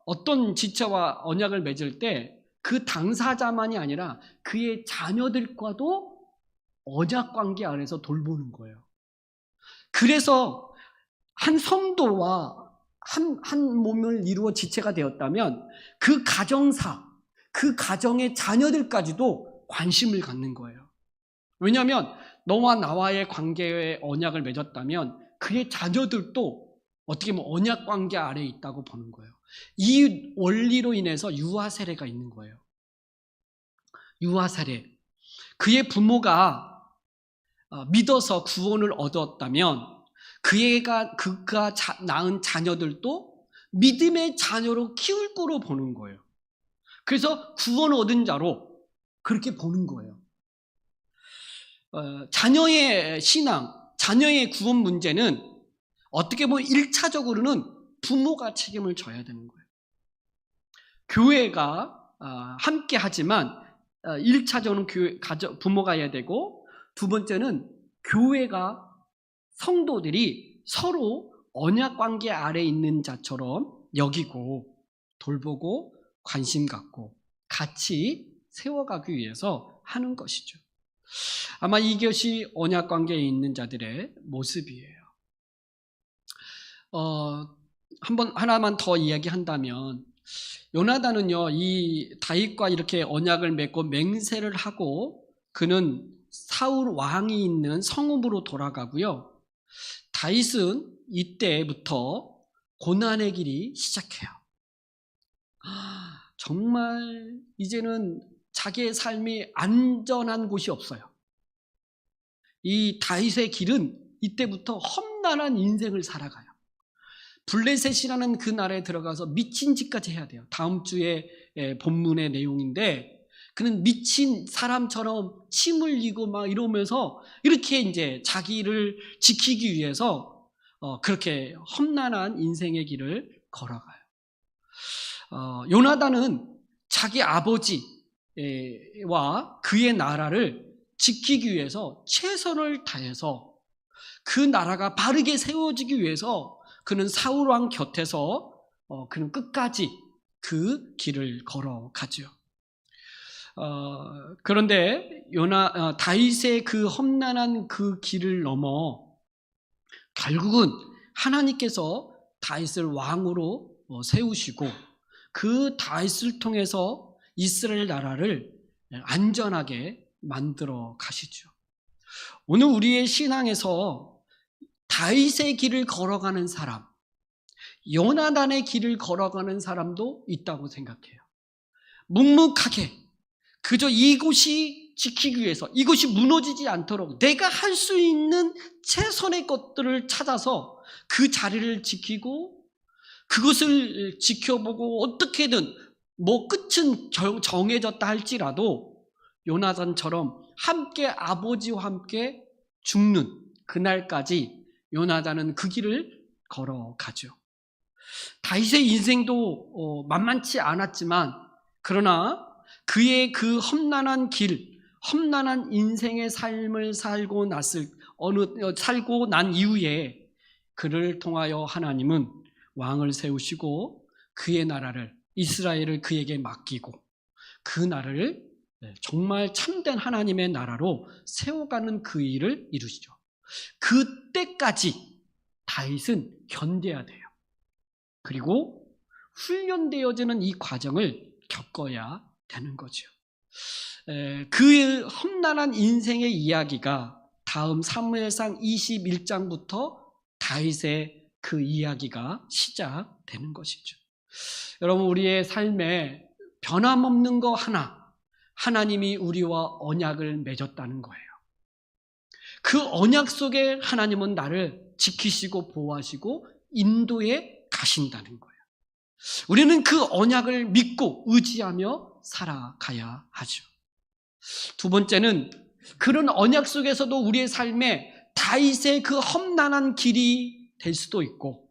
어떤 지체와 언약을 맺을 때 그 당사자만이 아니라 그의 자녀들과도 언약 관계 안에서 돌보는 거예요. 그래서 한 성도와 한 몸을 이루어 지체가 되었다면 그 가정사, 그 가정의 자녀들까지도 관심을 갖는 거예요. 왜냐하면 너와 나와의 관계에 언약을 맺었다면 그의 자녀들도 어떻게 보면 언약 관계 아래에 있다고 보는 거예요. 이 원리로 인해서 유아 세례가 있는 거예요. 유아 세례. 그의 부모가 믿어서 구원을 얻었다면 그가 낳은 자녀들도 믿음의 자녀로 키울 거로 보는 거예요. 그래서 구원 얻은 자로 그렇게 보는 거예요. 자녀의 신앙, 자녀의 구원 문제는 어떻게 보면 1차적으로는 부모가 책임을 져야 되는 거예요. 교회가 함께 하지만 1차적으로는 부모가 해야 되고, 두 번째는 교회가, 성도들이 서로 언약 관계 아래에 있는 자처럼 여기고 돌보고 관심 갖고 같이 세워가기 위해서 하는 것이죠. 아마 이것이 언약 관계에 있는 자들의 모습이에요. 하나만 더 이야기한다면, 요나단은요, 이 다윗과 이렇게 언약을 맺고 맹세를 하고 그는 사울 왕이 있는 성읍으로 돌아가고요. 다윗은 이때부터 고난의 길이 시작해요. 정말 이제는 자기의 삶이 안전한 곳이 없어요. 이 다윗의 길은 이때부터 험난한 인생을 살아가요. 블레셋이라는 그 나라에 들어가서 미친 짓까지 해야 돼요. 다음 주에 본문의 내용인데, 그는 미친 사람처럼 침 흘리고 막 이러면서 이렇게 이제 자기를 지키기 위해서 그렇게 험난한 인생의 길을 걸어가요. 요나단은 자기 아버지와 그의 나라를 지키기 위해서 최선을 다해서 그 나라가 바르게 세워지기 위해서 그는 사울 왕 곁에서 그는 끝까지 그 길을 걸어가죠. 그런데 다윗의 그 험난한 그 길을 넘어 결국은 하나님께서 다윗을 왕으로 세우시고 그 다윗을 통해서 이스라엘 나라를 안전하게 만들어 가시죠. 오늘 우리의 신앙에서 다윗의 길을 걸어가는 사람, 요나단의 길을 걸어가는 사람도 있다고 생각해요. 묵묵하게 그저 이곳이 지키기 위해서, 이곳이 무너지지 않도록 내가 할 수 있는 최선의 것들을 찾아서 그 자리를 지키고 그것을 지켜보고 어떻게든 끝은 정해졌다 할지라도 요나단처럼 함께 아버지와 함께 죽는 그날까지 요나단은 그 길을 걸어가죠. 다윗의 인생도 만만치 않았지만, 그러나 그의 그 험난한 길, 험난한 인생의 삶을 살고 난 이후에 그를 통하여 하나님은 왕을 세우시고 그의 나라를, 이스라엘을 그에게 맡기고 그 나라를 정말 참된 하나님의 나라로 세워가는 그 일을 이루시죠. 그때까지 다윗은 견뎌야 돼요. 그리고 훈련되어지는 이 과정을 겪어야 되는 거죠. 그 험난한 인생의 이야기가 다음 사무엘상 21장부터 다윗의 그 이야기가 시작되는 것이죠. 여러분, 우리의 삶에 변함없는 거 하나, 하나님이 우리와 언약을 맺었다는 거예요. 그 언약 속에 하나님은 나를 지키시고 보호하시고 인도해 가신다는 거예요. 우리는 그 언약을 믿고 의지하며 살아가야 하죠. 두 번째는 그런 언약 속에서도 우리의 삶에 다윗의 그 험난한 길이 될 수도 있고,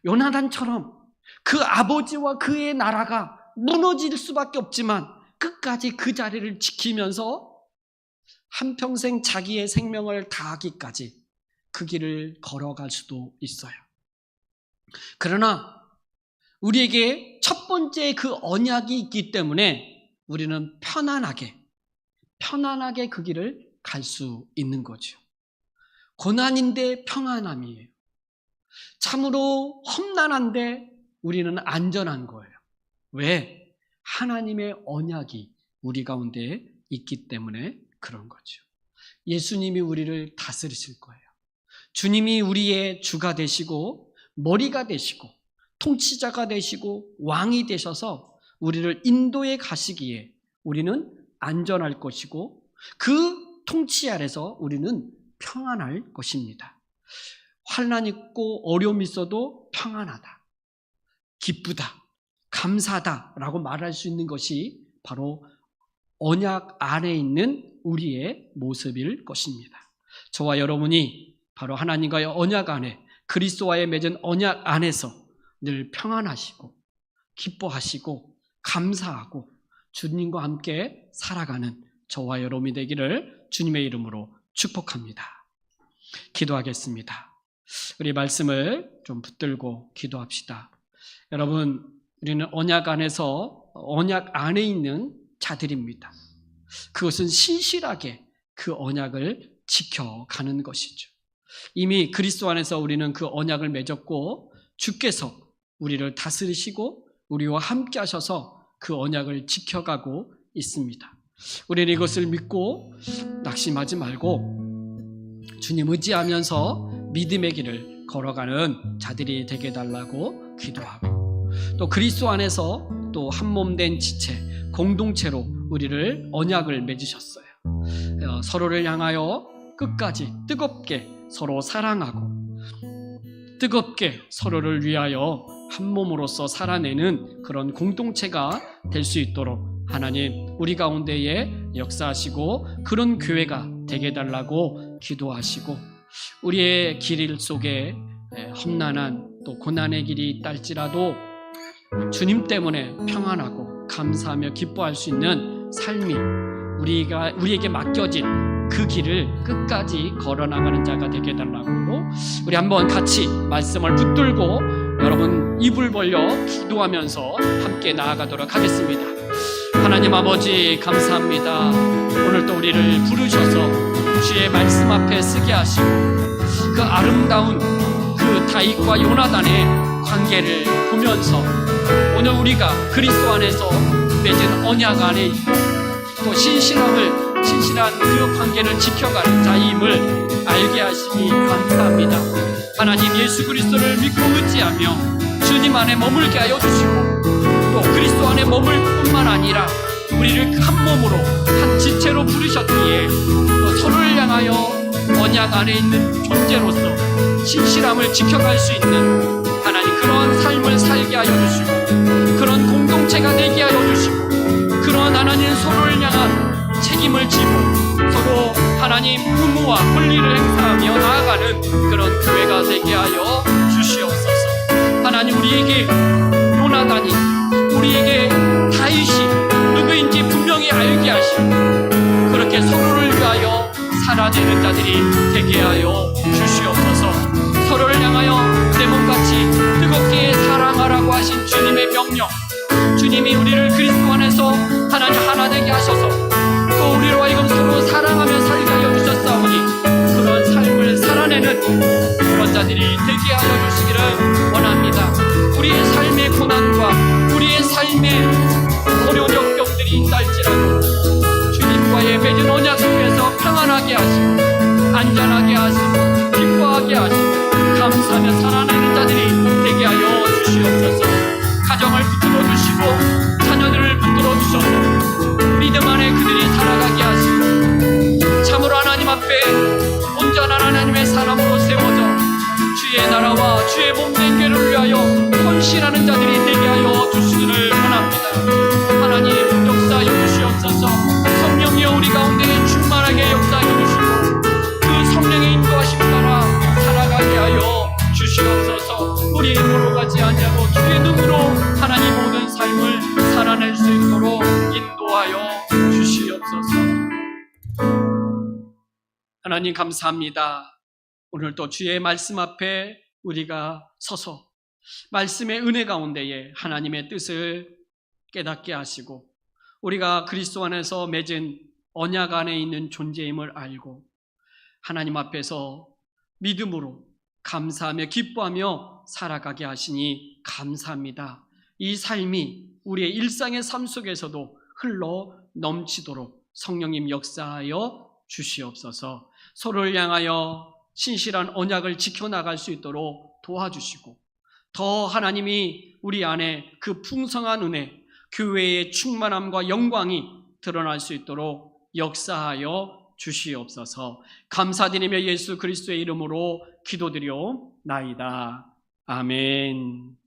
요나단처럼 그 아버지와 그의 나라가 무너질 수밖에 없지만 끝까지 그 자리를 지키면서 한평생 자기의 생명을 다하기까지 그 길을 걸어갈 수도 있어요. 그러나 우리에게 첫 번째 그 언약이 있기 때문에 우리는 편안하게 그 길을 갈 수 있는 거죠. 고난인데 평안함이에요. 참으로 험난한데 우리는 안전한 거예요. 왜? 하나님의 언약이 우리 가운데 있기 때문에 그런 거죠. 예수님이 우리를 다스리실 거예요. 주님이 우리의 주가 되시고 머리가 되시고 통치자가 되시고 왕이 되셔서 우리를 인도해 가시기에 우리는 안전할 것이고 그 통치 아래서 우리는 평안할 것입니다. 환난 있고 어려움이 있어도 평안하다, 기쁘다, 감사하다라고 말할 수 있는 것이 바로 언약 안에 있는 우리의 모습일 것입니다. 저와 여러분이 바로 하나님과의 언약 안에, 그리스도와의 맺은 언약 안에서 늘 평안하시고 기뻐하시고 감사하고 주님과 함께 살아가는 저와 여러분이 되기를 주님의 이름으로 축복합니다. 기도하겠습니다. 우리 말씀을 좀 붙들고 기도합시다. 여러분, 우리는 언약 안에서 언약 안에 있는 자들입니다. 그것은 신실하게 그 언약을 지켜가는 것이죠. 이미 그리스도 안에서 우리는 그 언약을 맺었고 주께서 우리를 다스리시고 우리와 함께 하셔서 그 언약을 지켜가고 있습니다. 우리는 이것을 믿고 낙심하지 말고 주님 의지하면서 믿음의 길을 걸어가는 자들이 되게 해달라고 기도하고, 또 그리스도 안에서 또 한 몸 된 지체, 공동체로 우리를 언약을 맺으셨어요. 서로를 향하여 끝까지 뜨겁게 서로 사랑하고 뜨겁게 서로를 위하여 한 몸으로서 살아내는 그런 공동체가 될 수 있도록 하나님 우리 가운데에 역사하시고 그런 교회가 되게 해달라고 기도하시고, 우리의 길 속에 험난한 또 고난의 길이 있달지라도 주님 때문에 평안하고 감사하며 기뻐할 수 있는 삶이 우리에게 맡겨진 그 길을 끝까지 걸어나가는 자가 되게 해달라고 우리 한번 같이 말씀을 붙들고 여러분 입을 벌려 기도하면서 함께 나아가도록 하겠습니다. 하나님 아버지 감사합니다. 오늘도 우리를 부르셔서 주의 말씀 앞에 서게 하시고 그 아름다운 그 다윗과 요나단의 관계를 보면서 오늘 우리가 그리스도 안에서 맺은 언약 안에 있고 또 신실한 그 관계를 지켜가는 자임을 알게 하시니 감사합니다. 하나님 예수 그리스도를 믿고 의지하며 주님 안에 머물게 하여 주시고 또 그리스도 안에 머물 뿐만 아니라 우리를 한 몸으로 한 지체로 부르셨기에 또 서로를 향하여 언약 안에 있는 존재로서 신실함을 지켜갈 수 있는 하나님 그런 삶을 살게 하여 주시고 그런 공동체가 되게 하여 주시고 그런 하나님 서로를 향한 책임을 지고 서로 하나님 의무와 권리를 행사하며 나아가는 그런 교회가 되게 하여 주시옵소서. 하나님 우리에게 요나단이 우리에게 다윗이 누구인지 분명히 알게 하시고 그렇게 서로를 위하여 살아내는 자들이 되게 하여 주시옵소서. 서로를 향하여 내 몸같이 뜨겁게 사랑하라고 하신 주님의 명령, 주님이 우리를 그리스도 안에서 하나님 하나 되게 하셔서 또 우리로 하여금 서로 사랑하며 살게 하여 주셨사오니 그런 삶을 살아내는 그런 자들이 되게 하여 주시기를 원합니다. 우리의 삶의 고난과 우리의 삶의 어려운 역경들이 있달지라도 주님과의 맺은 언약 속에서 평안하게 하시고 안전하게 하시고 기뻐하게 하시고 감사하며 살아내는 자들이 되게 하여 주시옵소서. 가정을 붙들어 주시고 자녀들을 붙들어 주셔서 믿음 안에 그들이 살아가게 하시고 참으로 하나님 앞에 온전한 하나님의 사람으로 세워져 주의 나라와 주의 몸된 교회를 위하여 헌신하는 자들이 되게 하여 주시기를 원합니다. 하나님 역사하여 주시옵소서. 성령이여 우리 가운데 충만하게 역사하여 주시고 그 성령의 인도하심 따라 살아가게 하여 주시옵소서. 우리의 힘으로 가지 아니하고 주의 눈으로 하나님 모든 삶을 살아낼 수 있도록 인도하여 주시옵소서. 하나님 감사합니다. 오늘 또 주의 말씀 앞에 우리가 서서 말씀의 은혜 가운데에 하나님의 뜻을 깨닫게 하시고 우리가 그리스도 안에서 맺은 언약 안에 있는 존재임을 알고 하나님 앞에서 믿음으로 감사하며 기뻐하며 살아가게 하시니 감사합니다. 이 삶이 우리의 일상의 삶 속에서도 흘러 넘치도록 성령님 역사하여 주시옵소서. 서로를 향하여 신실한 언약을 지켜나갈 수 있도록 도와주시고 더 하나님이 우리 안에 그 풍성한 은혜, 교회의 충만함과 영광이 드러날 수 있도록 역사하여 주시옵소서. 감사드리며 예수 그리스도의 이름으로 기도드리옵나이다. 아멘.